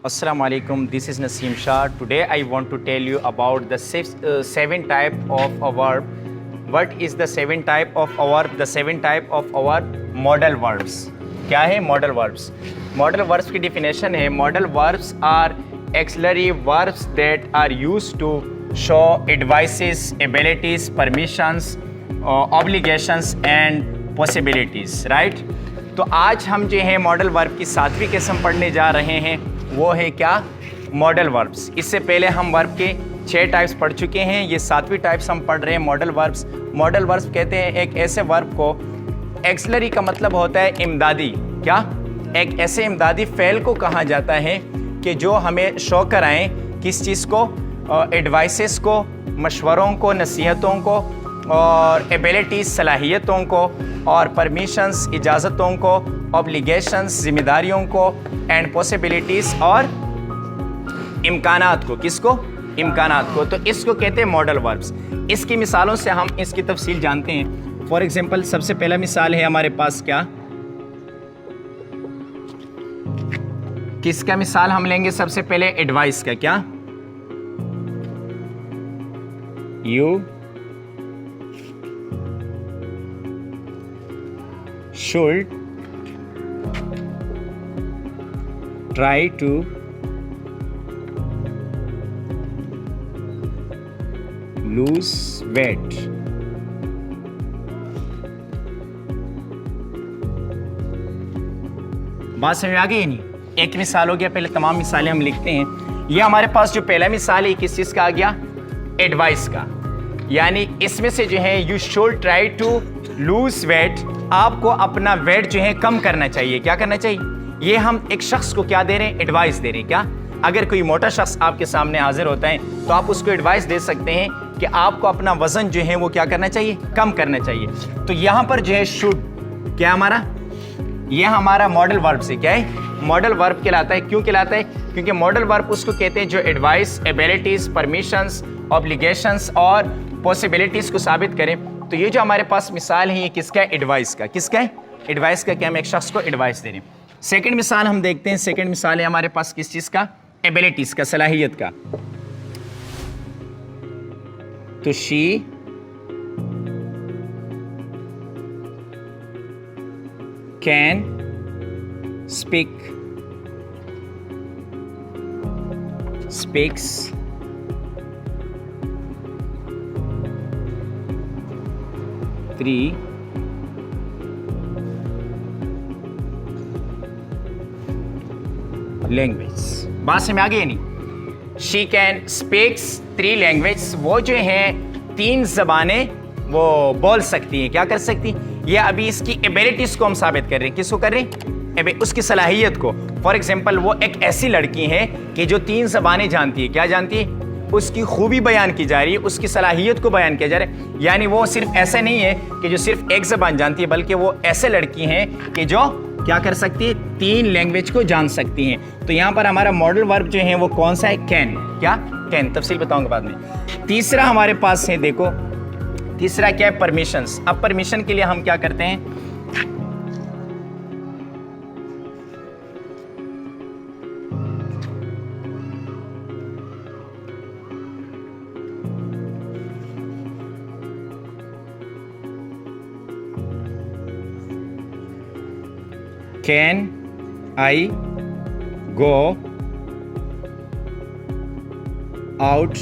Assalamu alaikum, this is Naseem Shah. Today I want to tell you about the seven type of a verb. What is the seven type of a verb? The seven type of our modal verbs. क्या है modal verbs? Modal verbs की definition है modal verbs are auxiliary verbs that are used to show advices, abilities, permissions, obligations and possibilities, right? तो आज हम जो है modal verb की सातवीं किस्म पढ़ने जा रहे हैं, वो है क्या? Modal verbs. इससे पहले हम वर्ब के 6 टाइप्स पढ़ चुके हैं, ये सातवीं टाइप्स हम पढ़ रहे हैं मॉडल वर्ब्स। मॉडल वर्ब्स कहते हैं एक ऐसे वर्ब को, एक्सलरी का मतलब होता है इमदादी, क्या? एक ऐसे इमदादी फ़ेल को कहा जाता है कि जो हमें शो कराएँ किस चीज़ को, एडवाइसेस को, मशवरों को, नसीहतों को और एबिलिटीज़ सलाहियतों को और परमिशंस इजाज़तों को, ऑब्लिगेशंस ज़िम्मेदारियों को एंड पॉसिबिलिटीज़ और इम्कानात को। किसको? इम्कानात को। तो इसको कहते हैं मॉडल वर्ब्स। इसकी मिसालों से हम इसकी तफसील जानते हैं। फॉर एग्जांपल सबसे पहला मिसाल है हमारे पास क्या? किसका मिसाल हम लेंगे सबसे पहले? एडवाइस का। क्या? You should try to lose weight. बात समझ आ गई नहीं? एक मिसाल हो गया, पहले तमाम मिसालें हम लिखते हैं। ये हमारे पास जो पहला मिसाल है किस चीज़ का आ गया? एडवाइस का। यानी इसमें से जो है you should try to lose weight, आपको अपना वेट जो है कम करना चाहिए। क्या करना चाहिए? ये हम एक शख्स को क्या दे रहे हैं? एडवाइस दे रहे हैं। क्या? अगर कोई मोटा शख्स आपके सामने हाजिर होता है तो आप उसको एडवाइस दे सकते हैं कि आपको अपना वजन जो है वो क्या करना चाहिए? कम करना चाहिए। तो यहाँ पर जो है शुड, क्या हमारा? यह हमारा मॉडल वर्ब से क्या है? मॉडल वर्ब कहलाता है। क्यों कहलाता है? क्योंकि मॉडल वर्ब उसको कहते हैं जो एडवाइस, एबिलिटीज, परमिशंस, ऑब्लिगेशंस और पॉसिबिलिटीज को साबित करें। तो ये जो हमारे पास मिसाल है ये किसका है? एडवाइस का। किसका है? एडवाइस का। क्या हम एक शख्स को एडवाइस दे रहे हैं। सेकंड मिसाल हम देखते हैं। सेकंड मिसाल है हमारे पास किस चीज का? एबिलिटीज का, सलाहियत का। तो शी कैन स्पीक्स 3 लैंग्वेज। बात से में आ गई नहीं? She can speaks 3 language. वो जो है 3 ज़बानें वो बोल सकती हैं। क्या कर सकती? ये अभी इसकी एबिलिटीज़ को हम साबित कर रहे हैं। किसको कर रहे हैं? उसकी सलाहियत को। फॉर एग्जाम्पल वो एक ऐसी लड़की है कि जो 3 ज़बानें जानती है। क्या जानती है? उसकी खूबी बयान की जा रही है, उसकी सलाहियत को बयान किया जा रहा है। यानी वो सिर्फ ऐसा नहीं है कि जो सिर्फ एक ज़बान जानती है, बल्कि वो ऐसे लड़की हैं कि जो क्या कर सकती है? 3 लैंग्वेज को जान सकती हैं। तो यहाँ पर हमारा मॉडल वर्ब जो है वो कौन सा है? कैन। क्या? कैन। तफसील बताऊंगा बाद में। तीसरा हमारे पास है, देखो तीसरा क्या है? परमिशंस। अब परमिशन के लिए हम क्या करते हैं? Can I go out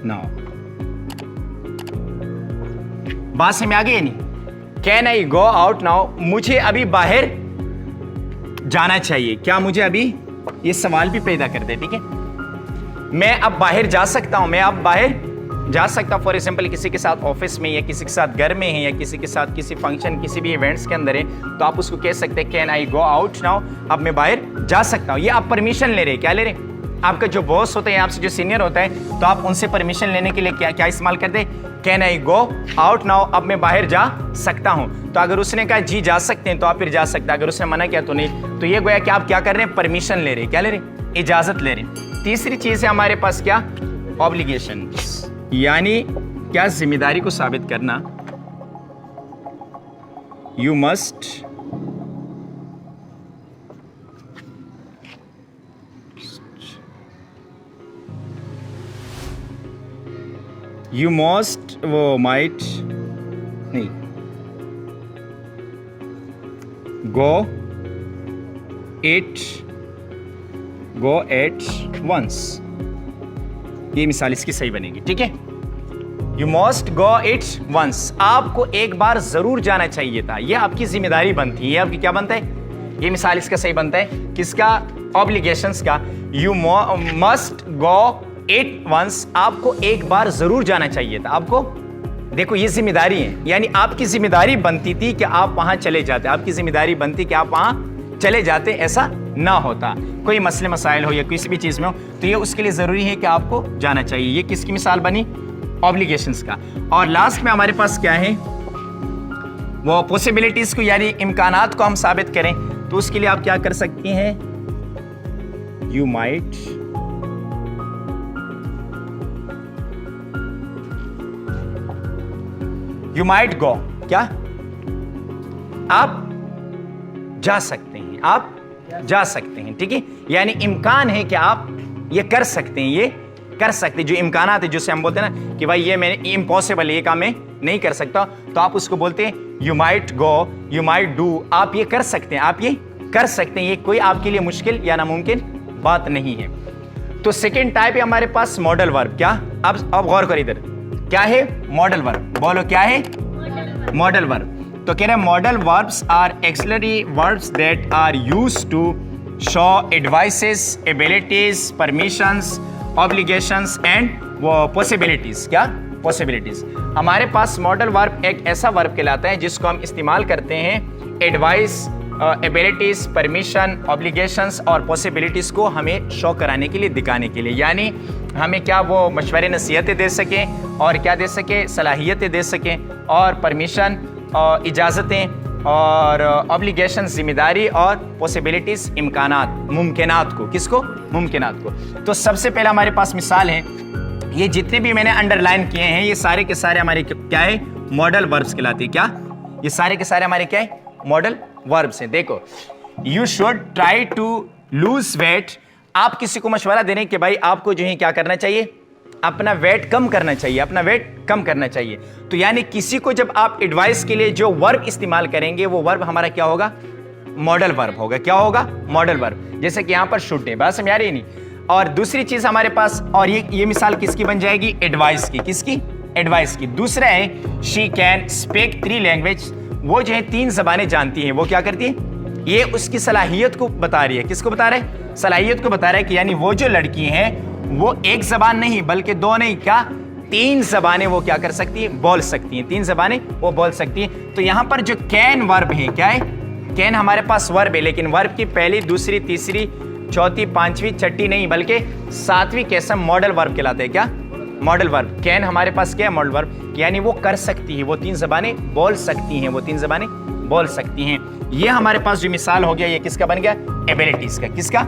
now? बात से में आ गई नहीं? Can I go out now? मुझे अभी बाहर जाना चाहिए। क्या मुझे अभी? ये सवाल भी पैदा करते हैं, ठीक है? मैं अब बाहर जा सकता हूं, मैं अब बाहर जा सकता हूँ। फॉर एग्जाम्पल किसी के साथ ऑफिस में या किसी के साथ घर में है या किसी के साथ किसी फंक्शन, किसी भी इवेंट्स के अंदर है, तो आप उसको कह सकते हैं can I go out now, अब मैं बाहर जा सकता हूँ। ये आप परमिशन ले रहे हैं। क्या ले रहे हैं? आपका जो बॉस होता है, आपसे जो सीनियर होता है, तो आप उनसे परमिशन लेने के लिए क्या क्या इस्तेमाल करते हैं? Can I go out now, अब मैं बाहर जा सकता हूँ। तो अगर उसने कहा जी जा सकते हैं तो आप फिर जा सकते हैं, अगर उसने मना किया तो नहीं। तो ये गोया कि आप क्या कर रहे हैं? परमिशन ले रहे हैं। क्या ले रहे हैं? इजाज़त ले रहे हैं। तीसरी चीज़ है हमारे पास क्या? ऑब्लिगेशन, यानी क्या? जिम्मेदारी को साबित करना। यू मस्ट यू मस्ट, वो माइट नहीं, गो एट वंस, ये मिसाल इसकी सही बनेगी, ठीक है। You must go it once, आपको एक बार जरूर जाना चाहिए था, यह आपकी जिम्मेदारी बनती है, आपकी क्या बनता है, ये मिसाल इसका सही बनता है, किसका, ऑब्लिगेशंस का। You must go it once, आपको एक बार जरूर जाना चाहिए था, आपको देखो ये जिम्मेदारी है, यानी आपकी जिम्मेदारी बनती थी कि आप वहां चले जाते, आपकी जिम्मेदारी बनती कि आप वहां चले जाते, ऐसा ना होता, कोई मसले मसाइल हो या किसी भी चीज में हो, तो ये उसके लिए जरूरी है कि आपको जाना चाहिए। ये किसकी मिसाल बनी, ऑब्लिगेशंस का। और लास्ट में हमारे पास क्या है, वो पॉसिबिलिटीज को, यानी इम्कानात को हम साबित करें, तो उसके लिए आप क्या कर सकती हैं, यू माइट गो, क्या, आप जा सकते हैं, आप जा सकते हैं, ठीक है, यानी इम्कान है कि आप ये कर सकते हैं, ये कर सकते हैं, जो इम्कानात है, जिससे हम बोलते हैं ना कि भाई ये मैंने इम्पॉसिबल है, ये काम मैं नहीं कर सकता, तो आप उसको बोलते हैं you might go, you might do, आप ये कर सकते हैं, आप ये कर सकते हैं, ये कोई आपके लिए मुश्किल या नामुमकिन बात नहीं है। तो सेकेंड टाइप है हमारे पास मॉडल वर्ब, क्या, अब गौर करो इधर, क्या है, मॉडल वर्ब, बोलो क्या है, मॉडल वर्ब। तो कह रहे हैं modal verbs are auxiliary verbs that are used to show advices, abilities, permissions, obligations and वो पॉसिबिलिटीज, क्या, पॉसिबिलिटीज। हमारे पास मॉडल वर्ब एक ऐसा वर्ब कहलाता है जिसको हम इस्तेमाल करते हैं एडवाइस, एबिलिटीज, परमिशन, ऑब्लिगेशंस और पॉसिबिलिटीज को हमें शो कराने के लिए, दिखाने के लिए, यानी हमें क्या वो मशवरे नसीहतें दे सकें और क्या दे सके, सलाहियतें दे सकें, और परमिशन, इजाज़तें, और ऑब्लिगेशन जिम्मेदारी, और पॉसिबिलिटीज इम्कानात, मुमकिनात को, किसको, मुमकिनात को। तो सबसे पहला हमारे पास मिसाल है, ये जितने भी मैंने अंडरलाइन किए हैं ये सारे के सारे हमारे क्या है, मॉडल वर्ब्स कहलाते हैं, क्या, ये सारे के सारे हमारे क्या है, मॉडल वर्ब्स हैं। देखो, you should try to lose weight, आप किसी को मशवरा दे रहे हैं कि भाई आपको जो है क्या करना चाहिए, अपना वेट कम करना चाहिए, अपना वेट कम करना चाहिए। तो यानी किसी को जब आप एडवाइस के लिए जो वर्ब इस्तेमाल करेंगे वो वर्ब हमारा क्या होगा, मॉडल वर्ब होगा, क्या होगा, मॉडल वर्ब। जैसे कि यहां पर शुड है, बात समझ आ रही नहीं। और दूसरी चीज हमारे पास, और ये मिसाल किसकी बन जाएगी, एडवाइस की, किसकी, एडवाइस की। दूसरा है शी कैन स्पीक 3 लैंग्वेज, वो जो है 3 जबानें जानती है, वो क्या करती है, ये उसकी सलाहियत को बता रही है, किसको बता रहे हैं, सलाहियत को बता रहा है कि यानी वो जो लड़की हैं वो एक जबान नहीं बल्कि 2 नहीं, क्या, 3 जबानें वो क्या कर सकती है, बोल सकती हैं, 3 जबानें वो बोल सकती हैं। तो यहां पर जो कैन वर्ब है, क्या है, कैन हमारे पास वर्ब है, लेकिन वर्ब की पहली, दूसरी, तीसरी, चौथी, पांचवी, छठी नहीं बल्कि 7वीं कैसा मॉडल वर्ब कहलाते हैं, क्या, मॉडल वर्ब। कैन हमारे पास क्या है, मॉडल वर्ब, यानी वो कर सकती है, वो 3 जबानें बोल सकती हैं, वो 3 जबानें बोल सकती हैं। ये हमारे पास जो मिसाल हो गया, ये किसका बन गया, एबिलिटीज का, किसका।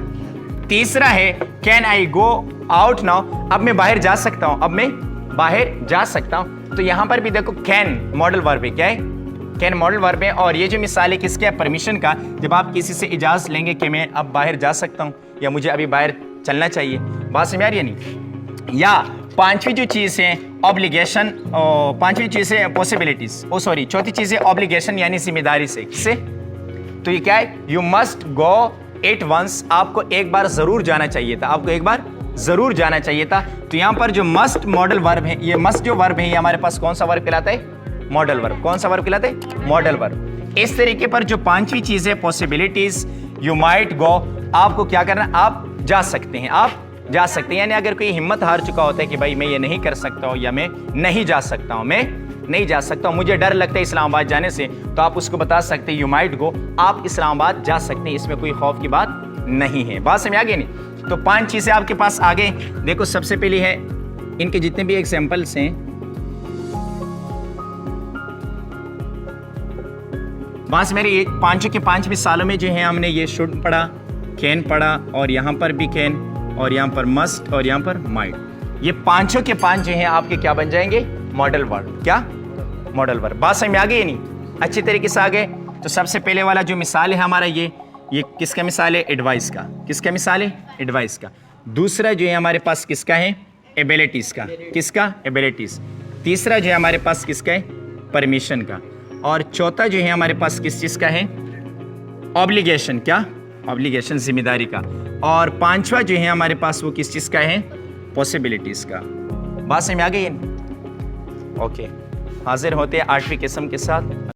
तीसरा है can I go out now, अब मैं बाहर जा सकता हूं, अब मैं बाहर जा सकता हूं। तो यहां पर भी देखो कैन मॉडल वर्ब है, क्या है, कैन मॉडल वर्ब है। और ये जो मिसाल है किसका, परमिशन का, जब आप किसी से इजाजत लेंगे कि मैं अब बाहर जा सकता हूं या मुझे अभी बाहर चलना चाहिए, बात समझ आ रही है नहीं। या 5वीं जो चीज़ है ऑब्लिगेशन, 5वीं चीज़ है पॉसिबिलिटीज, सॉरी 4थी चीज़ है ऑब्लिगेशन यानी जिम्मेदारी से, किससे, तो ये क्या है, you must go it once, आपको एक बार जरूर जाना चाहिए था, आपको एक बार जरूर जाना चाहिए था। तो यहां पर जो मस्ट मॉडल वर्ब है, ये मस्ट जो वर्ब है ये हमारे पास कौन सा वर्ब कहलाता है, मॉडल वर्ब। कौन सा वर्ब कहलाता है, मॉडल वर्ब। इस तरीके पर जो 5वीं चीज है पॉसिबिलिटीज, यू माइट गो, आपको क्या करना, आप जा सकते हैं, आप जा सकते हैं। यानी अगर कोई हिम्मत हार चुका होता है कि भाई मैं ये नहीं कर सकता हूं या मैं नहीं जा सकता हूं, मैं नहीं जा सकता हूं, मुझे डर लगता है इस्लामाबाद जाने से, तो आप उसको बता सकते हैं यू माइट गो, आप इस्लामाबाद जा सकते हैं, इसमें कोई खौफ की बात नहीं है। बात समझ आ गई नहीं। तो 5 चीजें आपके पास आ गए। देखो सबसे पहली है, इनके जितने भी एग्जाम्पल्स हैं, बस मेरे ये 5 के 5 मिसालों में जो है हमने ये शुड पढ़ा, कैन पढ़ा, और यहाँ पर भी कैन, और यहाँ पर मस्ट, और यहाँ पर माइट। ये 5 के 5 जो हैं आपके क्या बन जाएंगे, मॉडल वर्ब। क्या, मॉडल वर्ब। बात समझ में आ गई नहीं, अच्छी तरीके से आ गए। तो सबसे पहले वाला जो मिसाल है हमारा, ये किसका मिसाल है, एडवाइस का। किसका मिसाल है, एडवाइस का। दूसरा जो है हमारे पास किसका है, एबिलिटीज का। किसका, एबिलिटीज। तीसरा जो है हमारे पास किसका है, परमिशन का, और चौथा जो है हमारे पास किस चीज़ का है, ऑब्लिगेशन, क्या, ऑब्लिगेशन, जिम्मेदारी का, और पांचवा जो है हमारे पास वो किस चीज़ का है, पॉसिबिलिटीज़ का। बात समझ में आ गई है? ओके, हाजिर होते हैं 8वीं किस्म के साथ।